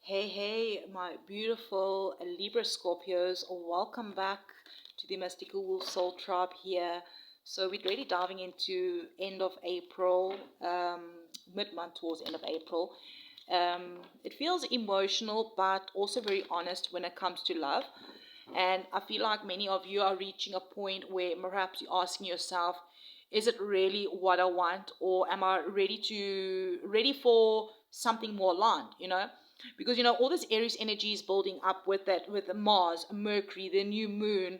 Hey, my beautiful Libra Scorpios, welcome back to the Mystical Wolf Soul Tribe here. So we're really diving into end of April, mid-month towards end of April. It feels emotional, but also very honest when it comes to love. And I feel like many of you are reaching a point where perhaps you're asking yourself, is it really what I want, or am I ready for something more aligned? Because all this Aries energy is building up with that, with Mars, Mercury, the new moon,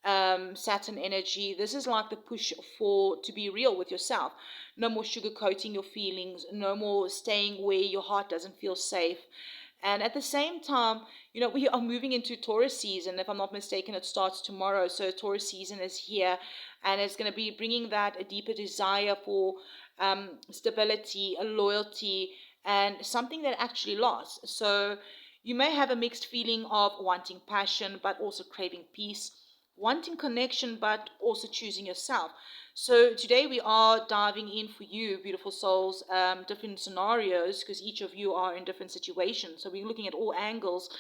Saturn energy. This is like the push for to be real with yourself. No more sugarcoating your feelings, no more staying where your heart doesn't feel safe. And at the same time, we are moving into Taurus season. If I'm not mistaken, it starts tomorrow. So Taurus season is here, and it's going to be bringing that a deeper desire for stability, a loyalty, and something that actually lasts. So you may have a mixed feeling of wanting passion, but also craving peace, wanting connection, but also choosing yourself. So today we are diving in for you, beautiful souls, different scenarios, because each of you are in different situations. So we're looking at all angles.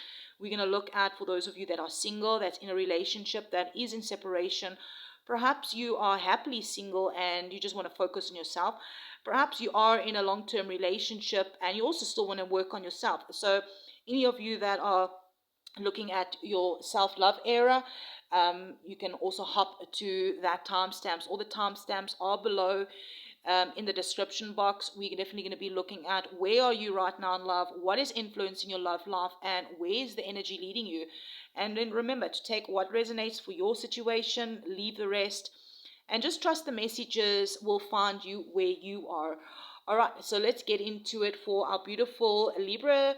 We're going to look at, for those of you that are single, that's in a relationship, that is in separation. Perhaps you are happily single and you just want to focus on yourself. Perhaps you are in a long-term relationship and you also still want to work on yourself. So any of you that are looking at your self-love era, you can also hop to that timestamps. All the timestamps are below in the description box. We're definitely going to be looking at where are you right now in love, what is influencing your love life, and where is the energy leading you. And then remember to take what resonates for your situation, leave the rest, and just trust the messages will find you where you are. All right, so let's get into it for our beautiful Libra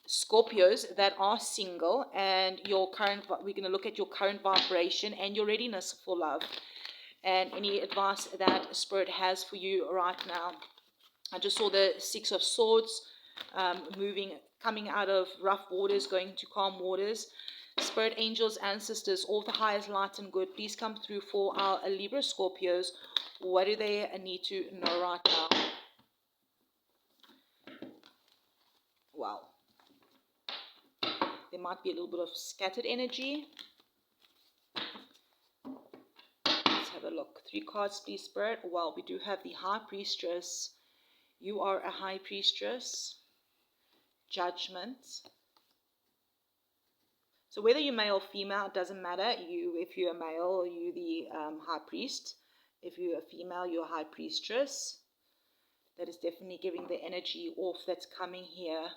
Scorpios that are single, and your current, we're going to look at your current vibration and your readiness for love and any advice that Spirit has for you right now. I just saw the Six of Swords coming out of rough waters, going to calm waters. Spirit, angels, ancestors, all the highest light and good, please come through for our Libra Scorpios. What do they need to know right now? Wow. There might be a little bit of scattered energy. Let's have a look. 3 cards, please, Spirit. Well, we do have the High Priestess. You are a High Priestess. Judgment. So whether you're male or female, it doesn't matter. If you're a male, you're the High Priest. If you're a female, you're a High Priestess. That is definitely giving the energy off that's coming here.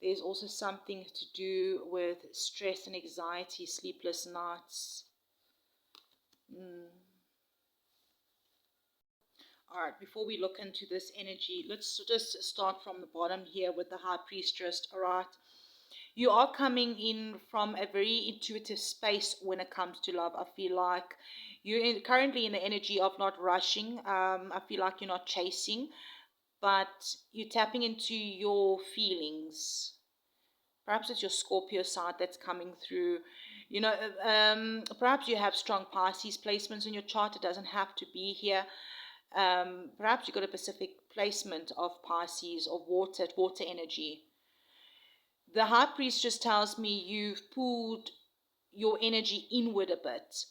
There's also something to do with stress and anxiety, sleepless nights. All right, before we look into this energy, let's just start from the bottom here with the High Priestess. All right, you are coming in from a very intuitive space when it comes to love. I feel like you're currently in the energy of not rushing. I feel like you're not chasing, but you're tapping into your feelings. Perhaps it's your Scorpio side that's coming through. Perhaps you have strong Pisces placements in your chart. It doesn't have to be here. Perhaps you've got a specific placement of Pisces or water energy. The High Priestess tells me you've pulled your energy inward a bit,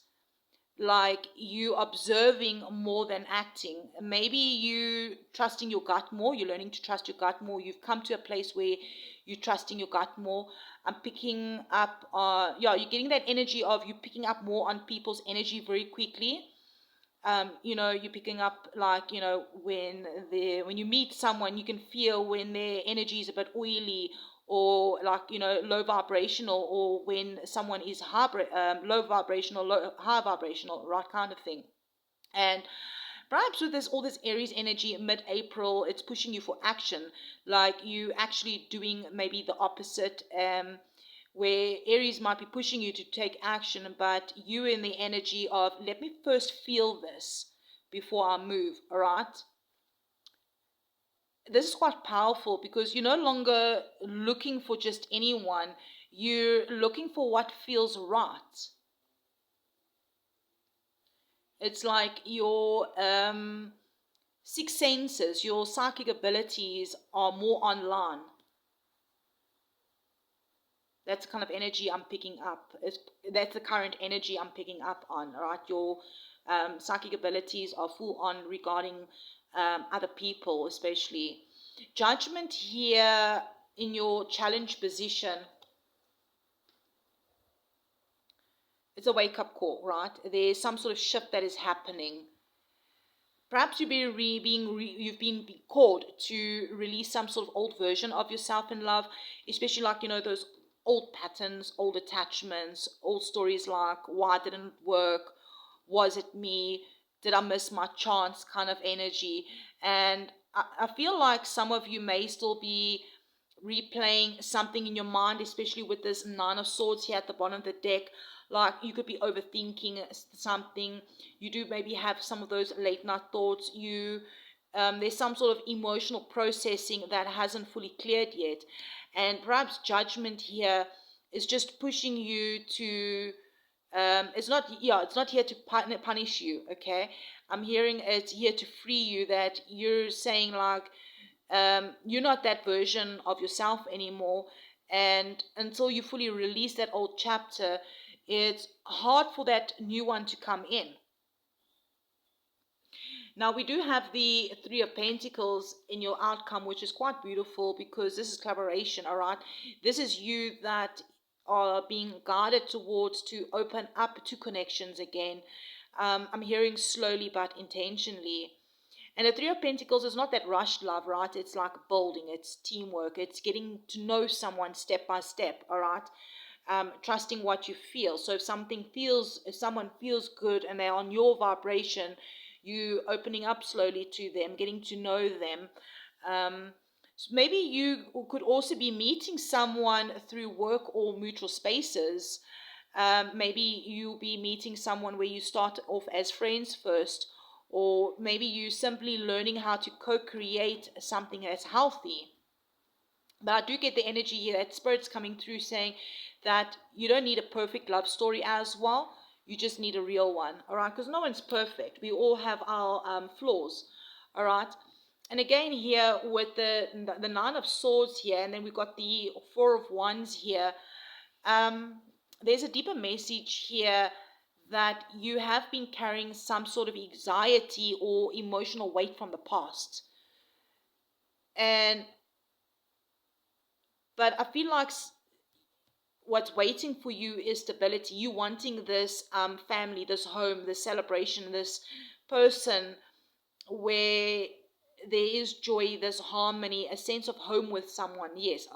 like you observing more than acting. Maybe you trusting your gut more. You're learning to trust your gut more. You've come to a place where you're trusting your gut more. I'm picking up, you're getting that energy of you picking up more on people's energy very quickly. You're picking up, like, when you meet someone, you can feel when their energy is a bit oily, or like, low vibrational, or when someone is low vibrational, high vibrational, right, kind of thing. And perhaps with all this Aries energy mid-April, it's pushing you for action, like you actually doing maybe the opposite, where Aries might be pushing you to take action, but you in the energy of, let me first feel this before I move, all right? This is quite powerful because you're no longer looking for just anyone. You're looking for what feels right. It's like you're sixth senses, your psychic abilities are more online. That's the kind of energy I'm picking up. That's the current energy I'm picking up on, right? Your psychic abilities are full on regarding other people, especially. Judgment here in your challenge position. It's a wake-up call, right? There's some sort of shift that is happening. Perhaps you've been called to release some sort of old version of yourself in love, especially like, those old patterns, old attachments, old stories like, why didn't it work? Was it me? Did I miss my chance kind of energy? And I feel like some of you may still be replaying something in your mind, especially with this Nine of Swords here at the bottom of the deck. Like, you could be overthinking something. You do maybe have some of those late night thoughts. There's some sort of emotional processing that hasn't fully cleared yet, and perhaps judgment here is just pushing you to. It's not here to punish you. Okay, I'm hearing it's here to free you. That you're saying like, you're not that version of yourself anymore, and until you fully release that old chapter, it's hard for that new one to come in. Now we do have the Three of Pentacles in your outcome, which is quite beautiful because this is collaboration. All right, this is you that are being guided towards to open up to connections again. I'm hearing slowly but intentionally. And the Three of Pentacles is not that rushed love, right? It's like building, it's teamwork, it's getting to know someone step by step, all right? Trusting what you feel. So if someone feels good and they're on your vibration, you opening up slowly to them, getting to know them. So maybe you could also be meeting someone through work or mutual spaces. Maybe you'll be meeting someone where you start off as friends first, or maybe you simply learning how to co-create something that's healthy. But I do get the energy here that Spirit's coming through saying that you don't need a perfect love story as well. You just need a real one, all right? Because no one's perfect. We all have our flaws, all right? And again here with the Nine of Swords here, and then we've got the Four of Wands here. There's a deeper message here that you have been carrying some sort of anxiety or emotional weight from the past. But I feel like what's waiting for you is stability. You wanting this family, this home, this celebration, this person where there is joy, there's harmony, a sense of home with someone. Yes,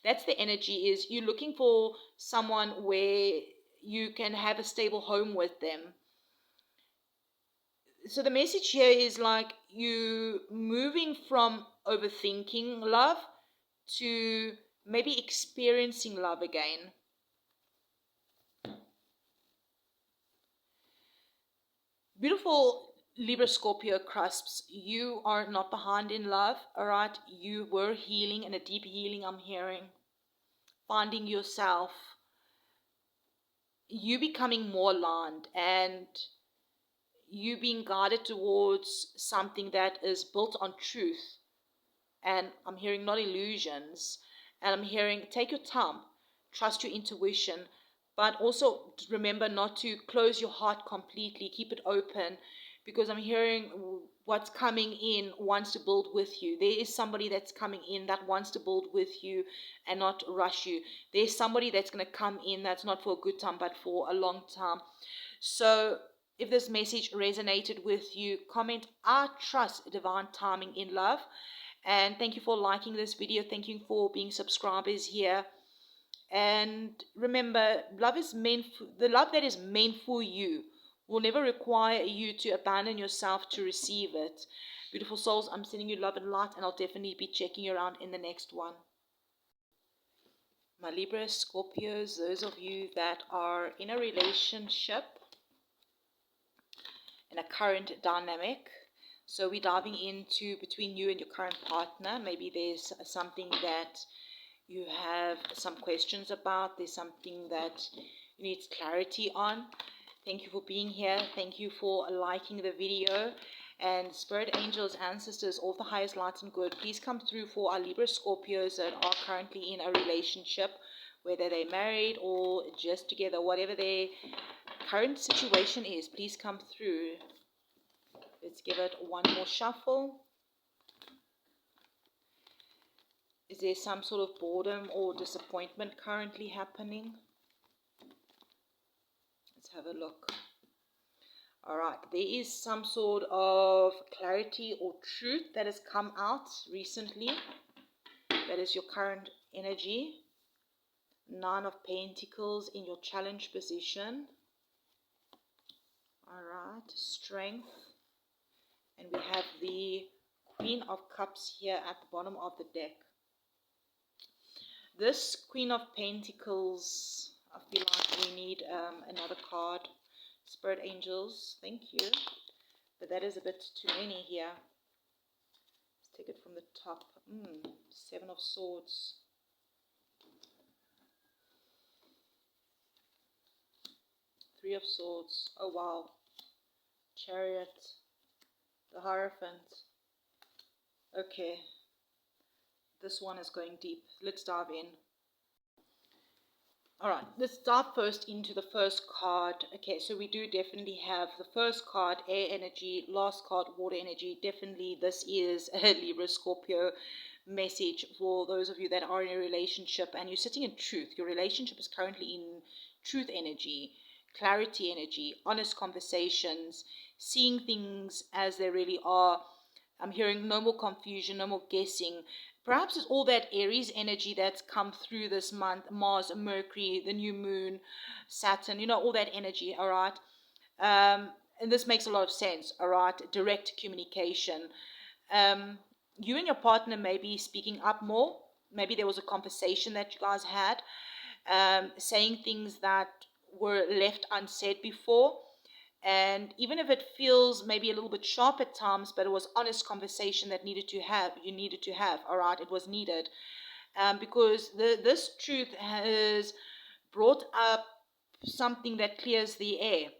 that's the energy. Is you looking for someone where you can have a stable home with them. So the message here is like you moving from overthinking love to maybe experiencing love again. Beautiful Libra Scorpio cusps, you are not behind in love, all right? You were healing, and a deep healing I'm hearing. Finding yourself, you becoming more aligned, and you being guided towards something that is built on truth. And I'm hearing not illusions. And I'm hearing take your time, trust your intuition, but also remember not to close your heart completely. Keep it open, because I'm hearing what's coming in wants to build with you. There is somebody that's coming in that wants to build with you and not rush you. There's somebody that's going to come in that's not for a good time but for a long time. So if this message resonated with you, comment I trust divine timing in love. And thank you for liking this video. Thank you for being subscribers here. And remember, the love that is meant for you will never require you to abandon yourself to receive it. Beautiful souls, I'm sending you love and light, and I'll definitely be checking you around in the next one. My Libra, Scorpios, those of you that are in a relationship, in a current dynamic. So we're diving into between you and your current partner. Maybe there's something that you have some questions about. There's something that you need clarity on. Thank you for being here. Thank you for liking the video. And spirit angels, ancestors, all the highest light and good, please come through for our Libra Scorpios that are currently in a relationship, whether they're married or just together, whatever their current situation is, please come through. Let's give it one more shuffle. Is there some sort of boredom or disappointment currently happening? Let's have a look. All right, there is some sort of clarity or truth that has come out recently. That is your current energy. Nine of Pentacles in your challenge position. All right, strength. And we have the Queen of Cups here at the bottom of the deck. This Queen of Pentacles, I feel like we need another card. Spirit angels, thank you. But that is a bit too many here. Let's take it from the top. Seven of Swords. Three of Swords. Oh wow. Chariot. The Hierophant. Okay. This one is going deep. Let's dive in. Alright, let's dive first into the first card. Okay, so we do definitely have the first card, air energy, last card, water energy. Definitely this is a Libra Scorpio message for those of you that are in a relationship and you're sitting in truth. Your relationship is currently in truth energy, clarity energy, honest conversations, seeing things as they really are. I'm hearing no more confusion, no more guessing. Perhaps it's all that Aries energy that's come through this month, Mars, Mercury, the new moon, Saturn, all that energy, all right? And this makes a lot of sense, all right? Direct communication. You and your partner may be speaking up more. Maybe there was a conversation that you guys had, saying things that were left unsaid before. And even if it feels maybe a little bit sharp at times, but it was honest conversation that you needed to have, all right, it was needed. Because this truth has brought up something that clears the air.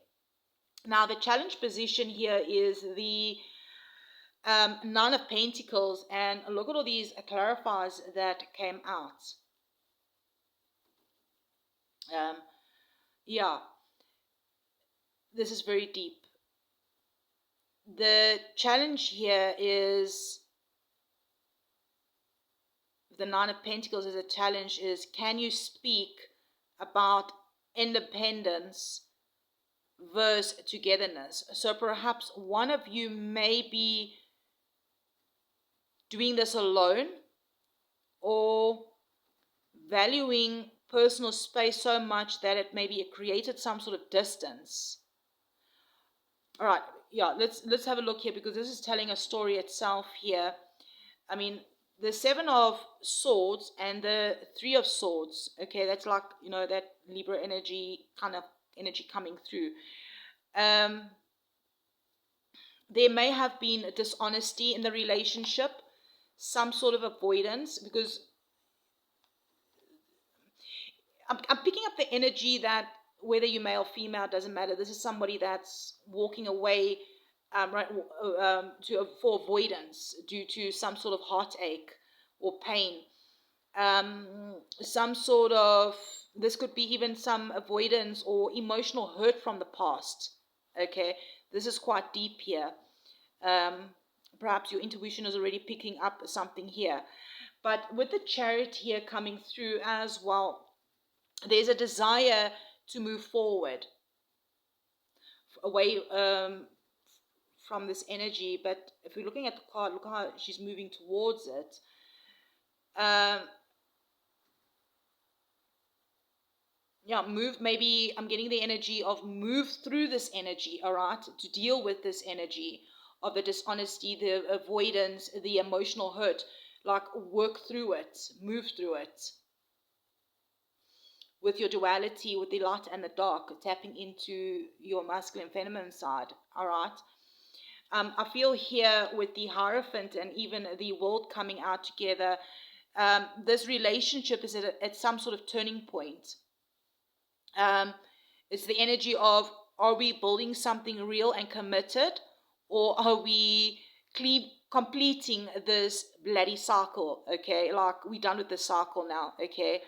Now, the challenge position here is the Nine of Pentacles, and look at all these clarifiers that came out. Yeah. This is very deep. The challenge here is the Nine of Pentacles as a challenge is, can you speak about independence versus togetherness? So perhaps one of you may be doing this alone or valuing personal space so much that it maybe created some sort of distance. All right, yeah, let's have a look here, because this is telling a story itself here. I mean, the Seven of Swords and the Three of Swords, okay, that's like, that Libra energy, kind of energy coming through. There may have been dishonesty in the relationship, some sort of avoidance, because I'm picking up the energy that whether you're male or female, doesn't matter. This is somebody that's walking away for avoidance due to some sort of heartache or pain. Some sort of, this could be even some avoidance or emotional hurt from the past. Okay, this is quite deep here. Perhaps your intuition is already picking up something here. But with the Chariot here coming through as well, there's a desire to move forward away from this energy. But if we're looking at the card, look how she's moving towards it. Move, maybe I'm getting the energy of move through this energy, all right, to deal with this energy of the dishonesty, the avoidance, the emotional hurt, like work through it, move through it. With your duality, with the light and the dark, tapping into your masculine, feminine side, all right? I feel here with the Hierophant and even the World coming out together, this relationship is at some sort of turning point. It's the energy of, are we building something real and committed, Or are we completing this bloody cycle? Okay, like we're done with the cycle now. Okay,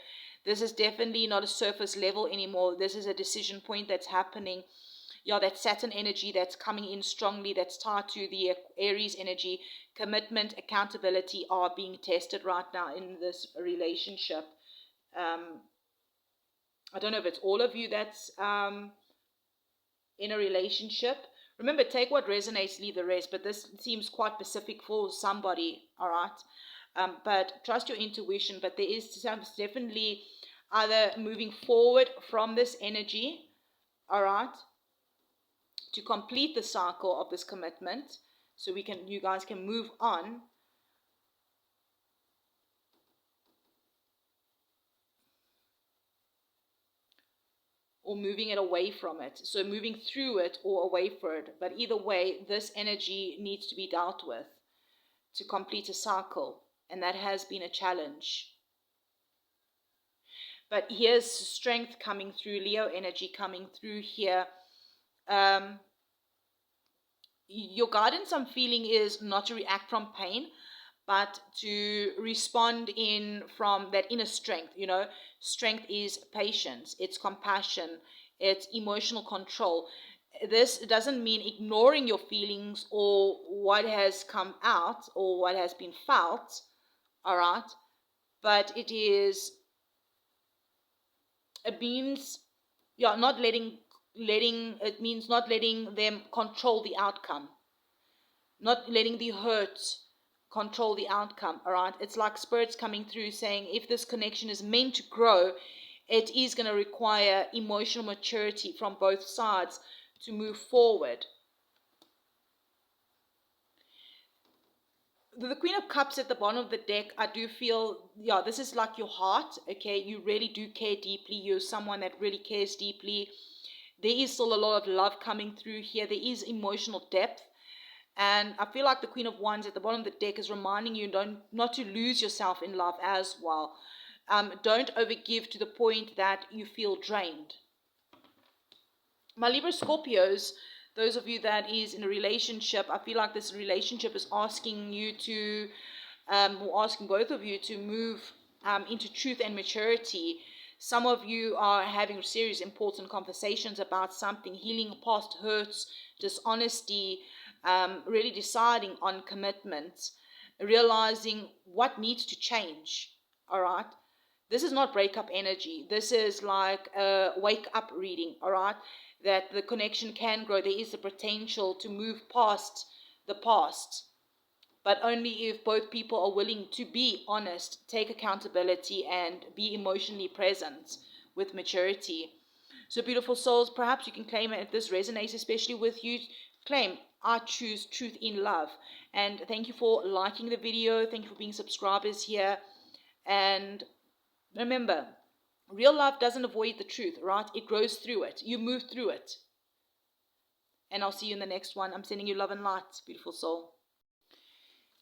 this is definitely not a surface level anymore. This is a decision point that's happening. Yeah, that Saturn energy that's coming in strongly, that's tied to the Aries energy. Commitment, accountability are being tested right now in this relationship. I don't know if it's all of you that's in a relationship. Remember, take what resonates, leave the rest. But this seems quite specific for somebody, all right? But trust your intuition. But there is definitely either moving forward from this energy, all right, to complete the cycle of this commitment, so you guys can move on. Or moving it away from it. So moving through it or away from it. But either way, this energy needs to be dealt with to complete a cycle. And that has been a challenge. But here's strength coming through, Leo energy coming through here. Your guidance I'm feeling is not to react from pain, but to respond in from that inner strength. You know, strength is patience, it's compassion, it's emotional control. This doesn't mean ignoring your feelings or what has come out or what has been felt, all right? But it means, yeah, not it means not letting them control the outcome, not letting the hurt control the outcome, all right? It's like spirits coming through saying if this connection is meant to grow, it is going to require emotional maturity from both sides to move forward. The Queen of Cups at the bottom of the deck, I do feel, yeah, this is like your heart, okay? You really do care deeply. You're someone that really cares deeply. There is still a lot of love coming through here. There is emotional depth. And I feel like the Queen of Wands at the bottom of the deck is reminding you not to lose yourself in love as well. Don't overgive to the point that you feel drained. My Libra Scorpios, those of you that is in a relationship, I feel like this relationship is asking you to, or asking both of you to move into truth and maturity. Some of you are having serious, important conversations about something, healing past hurts, dishonesty, really deciding on commitment, realizing what needs to change, all right? This is not breakup energy. This is like a wake up reading, all right? That the connection can grow. There is the potential to move past the past, but only if both people are willing to be honest, take accountability, and be emotionally present with maturity. So, beautiful souls, perhaps you can claim it if this resonates, especially with you. Claim, I choose truth in love. And thank you for liking the video. Thank you for being subscribers here. And remember, real love doesn't avoid the truth, right? It grows through it. You move through it. And I'll see you in the next one. I'm sending you love and light, beautiful soul.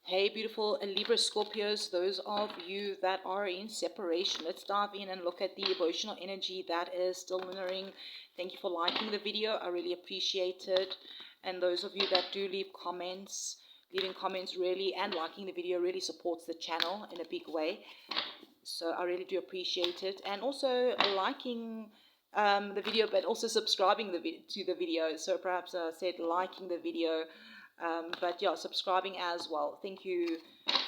Hey, beautiful Libra Scorpios, those of you that are in separation, let's dive in and look at the emotional energy that is still lingering. Thank you for liking the video. I really appreciate it. And those of you that do leave comments, leaving comments really and liking the video really supports the channel in a big way. So I really do appreciate it. And also liking the video, but also subscribing to the video. So perhaps I said liking the video, but yeah, subscribing as well. Thank you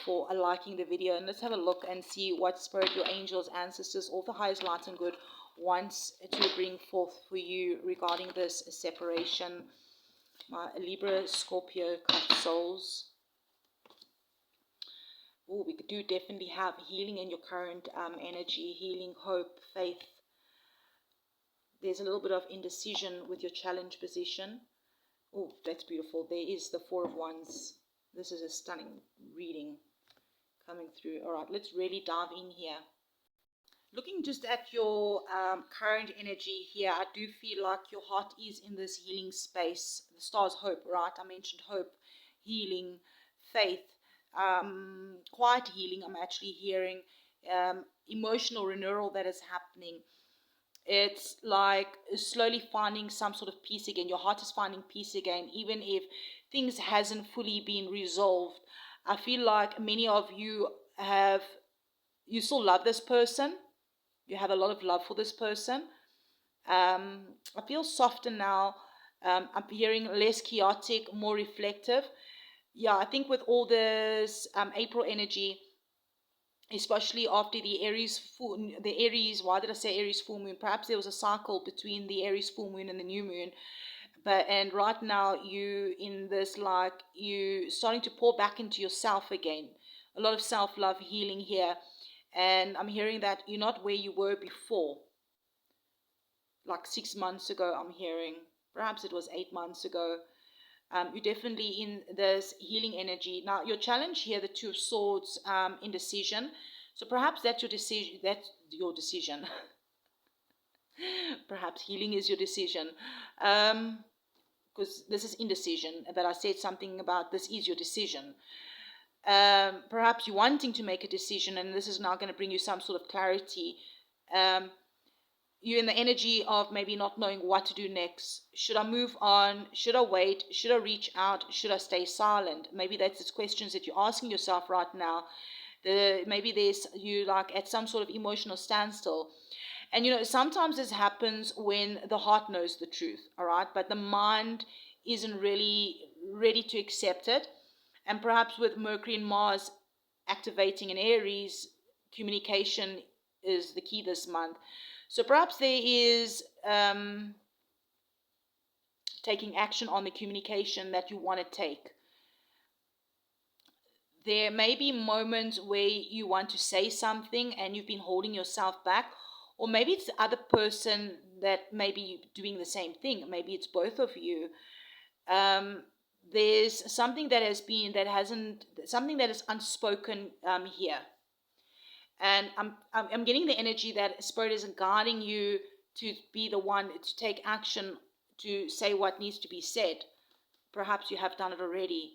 for liking the video. And let's have a look and see what spirit, your angels, ancestors, all the highest light and good wants to bring forth for you regarding this separation. My Libra, Scorpio, cusp souls. Oh, we do definitely have healing in your current energy, healing, hope, faith. There's a little bit of indecision with your challenge position. Oh, that's beautiful. There is the Four of Wands. This is a stunning reading coming through. All right, let's really dive in here. Looking just at your current energy here, I do feel like your heart is in this healing space. The star's hope, right? I mentioned hope, healing, faith. Quiet healing, I'm actually hearing, emotional renewal that is happening. It's like slowly finding some sort of peace again. Your heart is finding peace again, even if things hasn't fully been resolved. I feel like many of you you still love this person. You have a lot of love for this person. I feel softer now. I'm hearing less chaotic, more reflective. Yeah, I think with all this April energy, especially after the Aries, why did I say Aries full moon? Perhaps there was a cycle between the Aries full moon and the new moon. And right now you in this, like, you starting to pour back into yourself again. A lot of self-love healing here. And I'm hearing that you're not where you were before. Like 6 months ago, I'm hearing. Perhaps it was 8 months ago. You're definitely in this healing energy. Now, your challenge here, the Two of Swords, indecision. So perhaps that's your decision. That's your decision. Perhaps healing is your decision. Because this is indecision. But I said something about this is your decision. Perhaps you're wanting to make a decision, and this is now going to bring you some sort of clarity. You're in the energy of maybe not knowing what to do next. Should I move on? Should I wait? Should I reach out? Should I stay silent? Maybe that's the questions that you're asking yourself right now. Maybe there's you like at some sort of emotional standstill. And sometimes this happens when the heart knows the truth, all right? But the mind isn't really ready to accept it. And perhaps with Mercury and Mars activating in Aries, communication is the key this month. So perhaps there is taking action on the communication that you want to take. There may be moments where you want to say something and you've been holding yourself back, or maybe it's the other person that may be doing the same thing. Maybe it's both of you. There's something that something that is unspoken here. And I'm getting the energy that Spirit isn't guiding you to be the one to take action, to say what needs to be said. Perhaps you have done it already.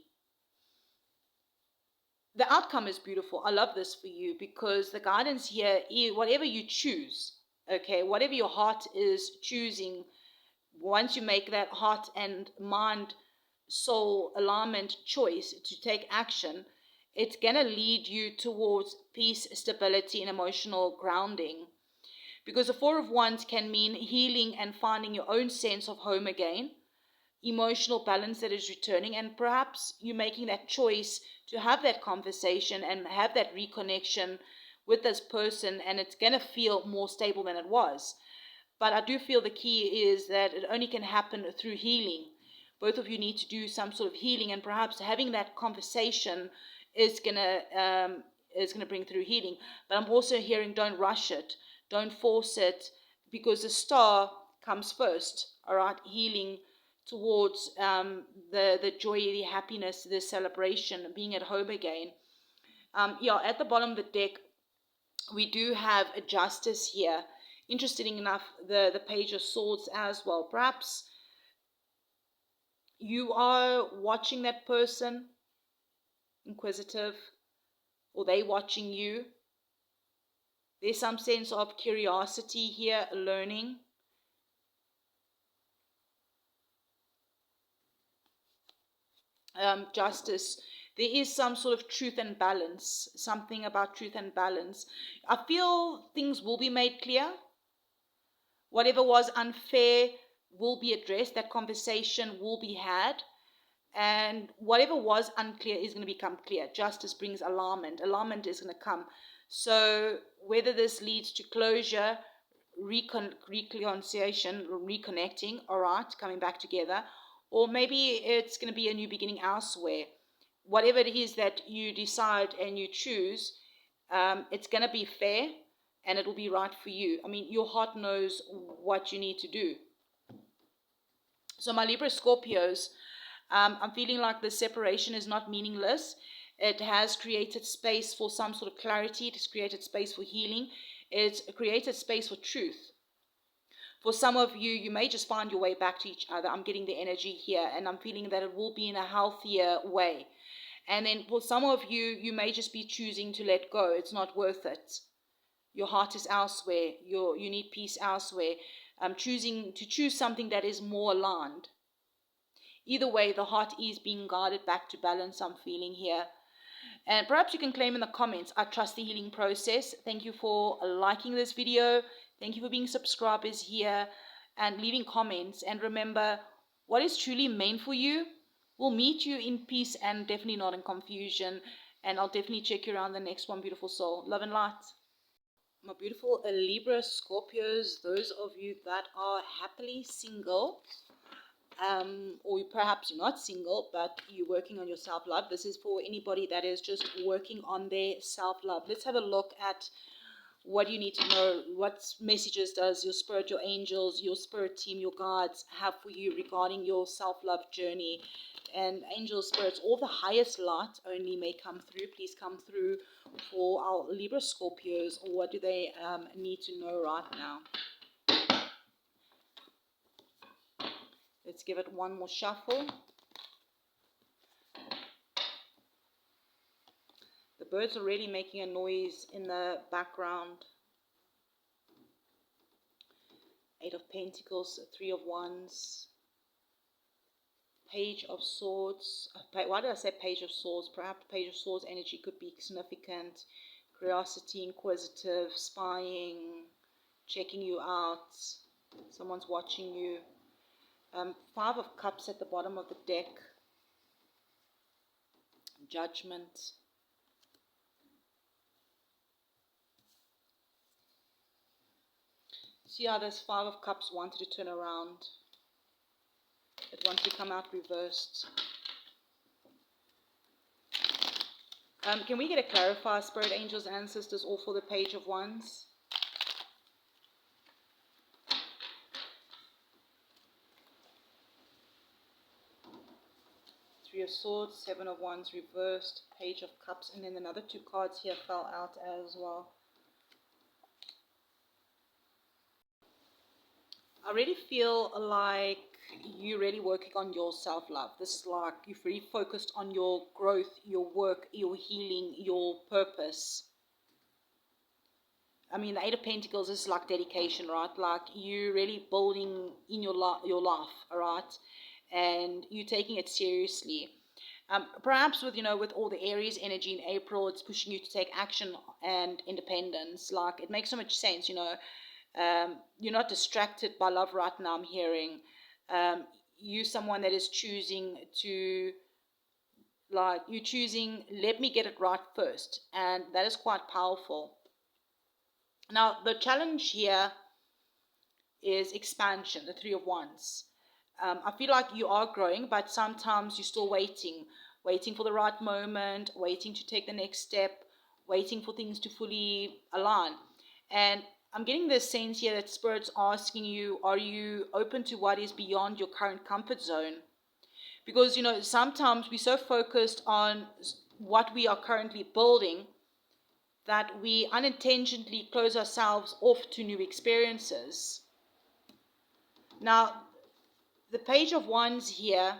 The outcome is beautiful. I love this for you because the guidance here is whatever you choose, okay, whatever your heart is choosing, once you make that heart and mind, soul alignment choice to take action, it's going to lead you towards peace, stability, and emotional grounding. Because the Four of Wands can mean healing and finding your own sense of home again, emotional balance that is returning, and perhaps you making that choice to have that conversation and have that reconnection with this person, and it's going to feel more stable than it was. But I do feel the key is that it only can happen through healing. Both of you need to do some sort of healing, and perhaps having that conversation is gonna bring through healing. But I'm also hearing don't rush it, don't force it, because the star comes first. All right, healing towards the joy, the happiness, the celebration, being at home again. At the bottom of the deck, we do have a Justice here. Interesting enough, the Page of Swords as well. Perhaps you are watching that person, inquisitive, or they watching you. There's some sense of curiosity here, learning. Justice. There is some sort of truth and balance, something about truth and balance. I feel things will be made clear. Whatever was unfair will be addressed. That conversation will be had. And whatever was unclear is going to become clear. Justice brings alignment. Alignment is going to come. So whether this leads to closure, reconciliation, reconnecting, all right, coming back together, or maybe it's going to be a new beginning elsewhere. Whatever it is that you decide and you choose, it's going to be fair and it will be right for you. I mean, your heart knows what you need to do. So my Libra Scorpios, I'm feeling like the separation is not meaningless. It has created space for some sort of clarity. It has created space for healing. It's created space for truth. For some of you, you may just find your way back to each other. I'm getting the energy here, and I'm feeling that it will be in a healthier way. And then for some of you, you may just be choosing to let go. It's not worth it. Your heart is elsewhere. You need peace elsewhere. Choosing to choose something that is more aligned. Either way, the heart is being guided back to balance, I'm feeling here. And perhaps you can claim in the comments, I trust the healing process. Thank you for liking this video. Thank you for being subscribers here and leaving comments. And remember, what is truly meant for you will meet you in peace and definitely not in confusion. And I'll definitely check you around the next one, beautiful soul. Love and light. My beautiful Libra Scorpios, those of you that are happily single, or perhaps you're not single, but you're working on your self-love. This is for anybody that is just working on their self-love. Let's have a look at what you need to know. What messages does your spirit, your angels, your spirit team, your guides have for you regarding your self-love journey? And angels, spirits, all the highest light only may come through. Please come through for our Libra Scorpios. Or what do they need to know right now? Let's give it one more shuffle. The birds are really making a noise in the background. Eight of Pentacles, Three of Wands, Page of Swords. Why did I say Page of Swords? Perhaps Page of Swords energy could be significant. Curiosity, inquisitive, spying, checking you out. Someone's watching you. Five of Cups at the bottom of the deck. Judgment. See how this Five of Cups wanted to turn around. It wants to come out reversed. Can we get a clarifier, Spirit, Angels, Ancestors, all for the Page of Wands? Three of Swords, Seven of Wands reversed, Page of Cups, and then another two cards here fell out as well. I really feel like you're really working on your self-love. This is like you've really focused on your growth, your work, your healing, your purpose. I mean, the Eight of Pentacles is like dedication, right? Like you're really building in your life, all right? And you're taking it seriously. Perhaps with, with all the Aries energy in April, it's pushing you to take action and independence. Like it makes so much sense, you're not distracted by love right now, I'm hearing. You're someone that is choosing to, you're choosing, let me get it right first. And that is quite powerful. Now, the challenge here is expansion, the Three of Wands. I feel like you are growing, but sometimes you're still waiting for the right moment, waiting to take the next step, waiting for things to fully align. And I'm getting this sense here that Spirit's asking you, are you open to what is beyond your current comfort zone? Because, sometimes we're so focused on what we are currently building that we unintentionally close ourselves off to new experiences. Now, the Page of Wands here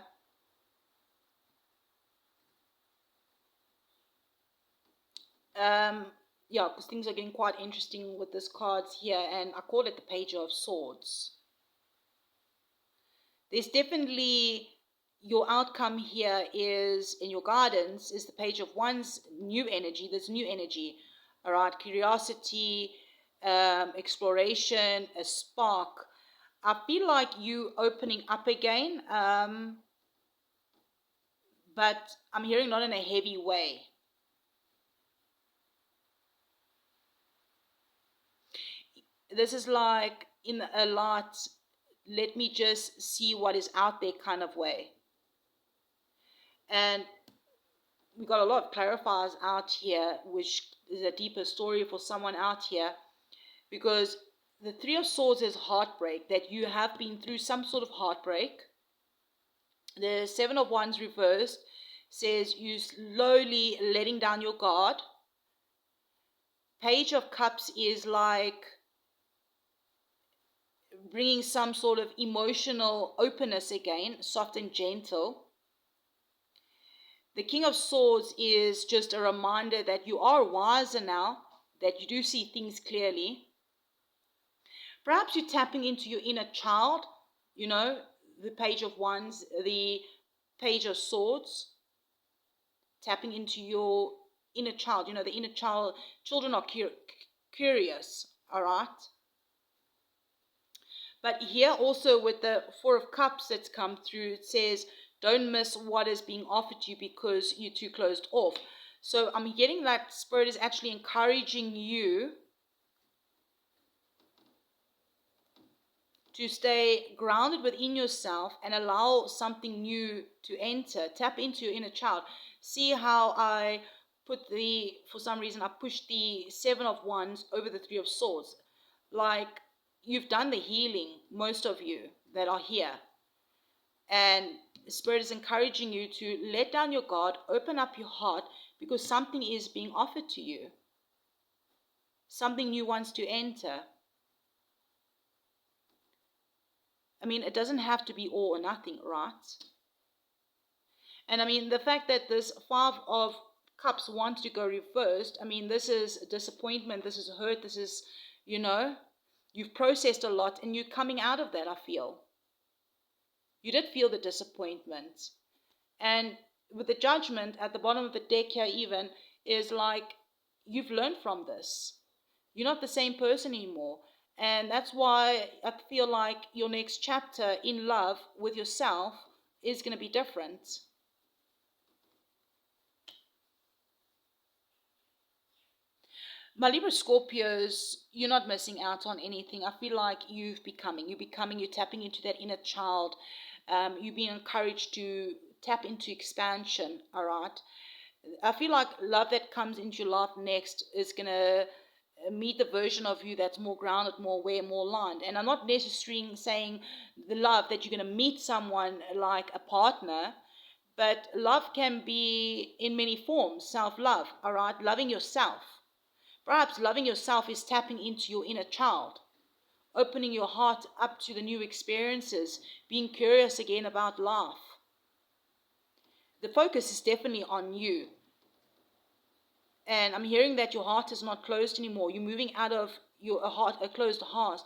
because things are getting quite interesting with this cards here, and I call it the Page of Swords. There's definitely your outcome here is in your guidance is the Page of Wands, new energy. There's new energy, all right? Curiosity, exploration, a spark. I feel like you opening up again, but I'm hearing not in a heavy way. This is like in a lot, let me just see what is out there kind of way. And we got a lot of clarifiers out here, which is a deeper story for someone out here, because the Three of Swords is heartbreak, that you have been through some sort of heartbreak. The Seven of Wands reversed says you slowly letting down your guard. Page of Cups is like bringing some sort of emotional openness again, soft and gentle. The King of Swords is just a reminder that you are wiser now, that you do see things clearly. Perhaps you're tapping into your inner child, the Page of Wands, the Page of Swords, tapping into your inner child. You know, the inner child, children are curious, all right? But here also with the Four of Cups that's come through, it says, don't miss what is being offered to you because you're too closed off. So I'm getting that Spirit is actually encouraging you to stay grounded within yourself and allow something new to enter. Tap into your inner child. See how I for some reason, I pushed the Seven of Wands over the Three of Swords. Like, you've done the healing, most of you that are here. And Spirit is encouraging you to let down your guard, open up your heart, because something is being offered to you. Something new wants to enter. I mean, it doesn't have to be all or nothing, right? And I mean, the fact that this Five of Cups wants to go reversed, I mean, this is disappointment, this is hurt, this is, you know, you've processed a lot and you're coming out of that, I feel. You did feel the disappointment. And with the Judgment at the bottom of the deck here even, is like, you've learned from this. You're not the same person anymore. And that's why I feel like your next chapter in love with yourself is going to be different. My Libra Scorpios, you're not missing out on anything. I feel like you're tapping into that inner child. You're being encouraged to tap into expansion, all right? I feel like love that comes into your life next is going to meet the version of you that's more grounded, more aware, more aligned. And I'm not necessarily saying the love that you're going to meet someone like a partner, but love can be in many forms. Self-love, all right? Loving yourself. Perhaps loving yourself is tapping into your inner child, opening your heart up to the new experiences, being curious again about life. The focus is definitely on you. And I'm hearing that your heart is not closed anymore. You're moving out of a closed heart.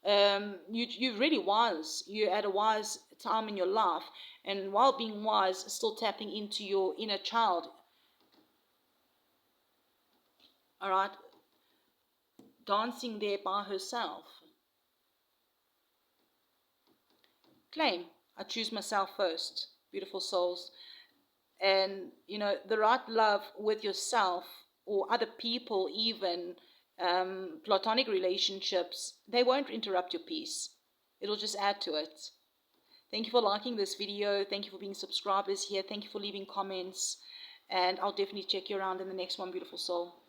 You're really wise. You're at a wise time in your life. And while being wise, still tapping into your inner child. All right? Dancing there by herself. Claim, I choose myself first. Beautiful souls. And, you know, the right love with yourself or other people, even platonic relationships, they won't interrupt your peace. It'll just add to it. Thank you for liking this video. Thank you for being subscribers here. Thank you for leaving comments. And I'll definitely check you around in the next one, beautiful soul.